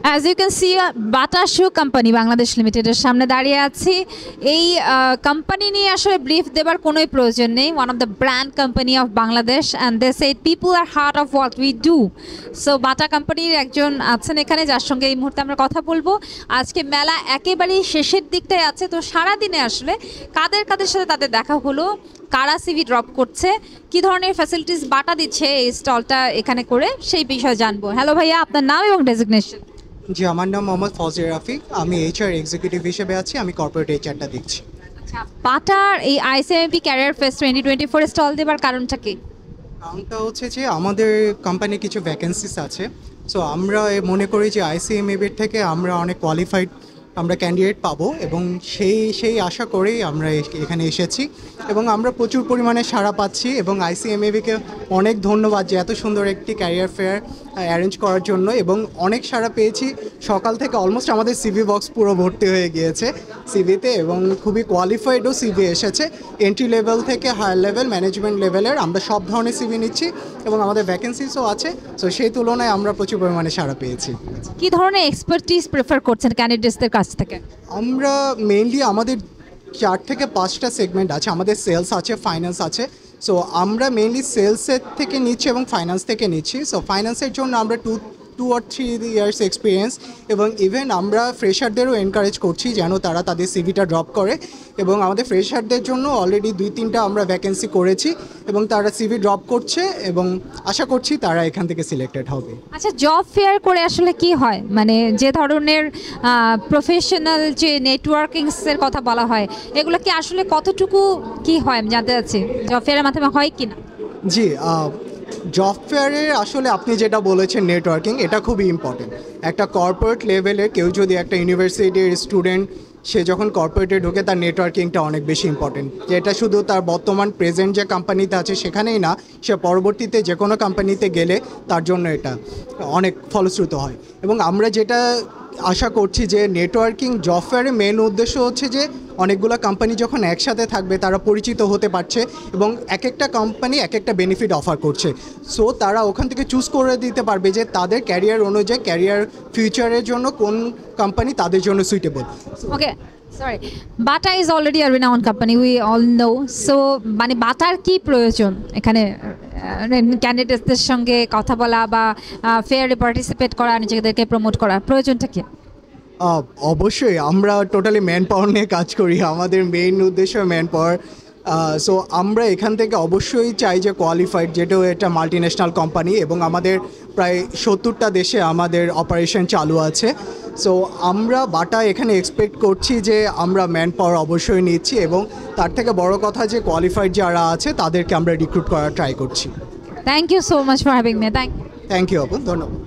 As you can see, Bata Shoe Company Bangladesh লিমিটেডের সামনে দাঁড়িয়ে আছি। এই কোম্পানি নিয়ে আসলে ব্রিফ দেবার কোনোই প্রয়োজন নেই। One of the brand company of Bangladesh and they say people are heart of what we do. So Bata কোম্পানির একজন আছেন এখানে, যার সঙ্গে এই মুহূর্তে আমরা কথা বলবো। আজকে মেলা একেবারেই শেষের দিকটায় আছে, তো সারাদিনে আসলে কাদের কাদের সাথে তাদের দেখা হলো, কারা সিভি ড্রপ করছে, কি ধরনের ফ্যাসিলিটিস বাটা দিচ্ছে এই স্টলটা এখানে করে, সেই বিষয়ে জানবো। হ্যালো ভাইয়া, আপনার নাম এবং ডেজিগনেশন? জি, আমার নাম মোহাম্মদ ফজলে রাফি। আমি এইচআর এক্সিকিউটিভ হিসেবে আছি। আমি কর্পোরেট এইচআরটা দেখছি। আচ্ছা, বাটার এই আইসিএমপি ক্যারিয়ার ফেস্ট 2024 স্টল দেবার কারণটা কি? কারণটা হচ্ছে যে আমাদের কোম্পানির কিছু ভ্যাকেন্সিস আছে। সো আমরা মনে করি যে আইসিএমএবির থেকে আমরা অনেক কোয়ালিফাইড আমরা ক্যান্ডিডেট পাবো, এবং সেই আশা করেই আমরা এখানে এসেছি, এবং আমরা প্রচুর পরিমাণে সাড়া পাচ্ছি। এবং আইসিএমএবিকে অনেক ধন্যবাদ যে এত সুন্দর একটি ক্যারিয়ার ফেয়ার অ্যারেঞ্জ করার জন্য, এবং অনেক সাড়া পেয়েছি। সকাল থেকে অলমোস্ট আমাদের সিভি বক্স পুরো ভর্তি হয়ে গিয়েছে সিভিতে, এবং খুবই কোয়ালিফাইডও সিভি এসেছে। এন্ট্রি লেভেল থেকে হায়ার লেভেল, ম্যানেজমেন্ট লেভেলের আমরা সব ধরনের সিভি নিচ্ছি, এবং আমাদের ভ্যাকেন্সিসও আছে। সো সেই তুলনায় আমরা প্রচুর পরিমাণে সাড়া পেয়েছি। কি ধরনের এক্সপার্টিস প্রেফার করছেন ক্যান্ডিডেটসদের কাছ থেকে? আমরা মেইনলি আমাদের 4 থেকে 5টা সেগমেন্ট আছে। আমাদের সেলস আছে, ফাইন্যান্স আছে। সো আমরা মেইনলি সেলসের থেকে নিচ্ছি এবং ফাইন্যান্স থেকে নিচ্ছি। সো ফাইন্যান্সের জন্য আমরা 2 or 3 ইয়ার্স এক্সপিরিয়েন্স, এবং ইভেন আমরা ফ্রেশারদেরও এনকারেজ করছি যেন তারা তাদের সিভিটা ড্রপ করে। এবং আমাদের ফ্রেশারদের জন্য অলরেডি 2-3টা আমরা ভ্যাকেন্সি করেছি, এবং তারা সিভি ড্রপ করছে, এবং আশা করছি তারা এখান থেকে সিলেক্টেড হবে। আচ্ছা, জব ফেয়ার করে আসলে কি হয়, মানে যে ধরনের প্রফেশনাল যে নেটওয়ার্কিংসের কথা বলা হয়, এগুলো কি আসলে কতটুকু কি হয় আমি জানতে চাচ্ছি, জব ফেয়ারের মাধ্যমে হয় কি না? জি, জব ফেয়ারে আসলে আপনি যেটা বলেছেন নেটওয়ার্কিং, এটা খুবই ইম্পর্টেন্ট। একটা কর্পোরেট লেভেলের কেউ যদি একটা ইউনিভার্সিটির স্টুডেন্ট, সে যখন কর্পোরেটে ঢোকে তার নেটওয়ার্কিংটা অনেক বেশি ইম্পর্টেন্ট। যেটা শুধু তার বর্তমান প্রেজেন্ট যে কোম্পানিতে আছে সেখানেই না, সে পরবর্তীতে যে কোনো কোম্পানিতে গেলে তার জন্য এটা অনেক ফলশ্রুত হয়। এবং আমরা যেটা আশা করছি যে নেটওয়ার্কিং জব ফেয়ারের মেন উদ্দেশ্য হচ্ছে যে অনেকগুলো কোম্পানি যখন একসাথে থাকবে তারা পরিচিত হতে পারছে, এবং এক একটা কোম্পানি এক একটা বেনিফিট অফার করছে। সো তারা ওখান থেকে চুজ করে দিতে পারবে যে তাদের ক্যারিয়ার অনুযায়ী, ক্যারিয়ার ফিউচারের জন্য কোন কোম্পানি তাদের জন্য suitable. Okay, sorry, Bata is already a renowned company, we all know. So মানে বাটার কি প্রয়োজন এখানে ক্যান্ডিডেটসদের সঙ্গে কথা বলা বা ফেয়ারে পার্টিসিপেট করা, নিজেদেরকে প্রমোট করা, প্রয়োজনটা কি? অবশ্যই আমরা টোটালি ম্যান পাওয়ার নিয়ে কাজ করি। আমাদের মেইন উদ্দেশ্য ম্যান পাওয়ার। সো আমরা এখান থেকে অবশ্যই চাই যে কোয়ালিফাইড, যেটাও এটা মাল্টি ন্যাশনাল কোম্পানি, এবং আমাদের প্রায় 70টা দেশে আমাদের অপারেশন চালু আছে। সো আমরা বাটা এখানে এক্সপেক্ট করছি যে আমরা ম্যান পাওয়ার অবশ্যই নিচ্ছি, এবং তার থেকে বড় কথা যে কোয়ালিফাইড যারা আছে তাদেরকে আমরা রিক্রুট করার ট্রাই করছি। Thank you so much for having me. Thank you আপু, ধন্যবাদ।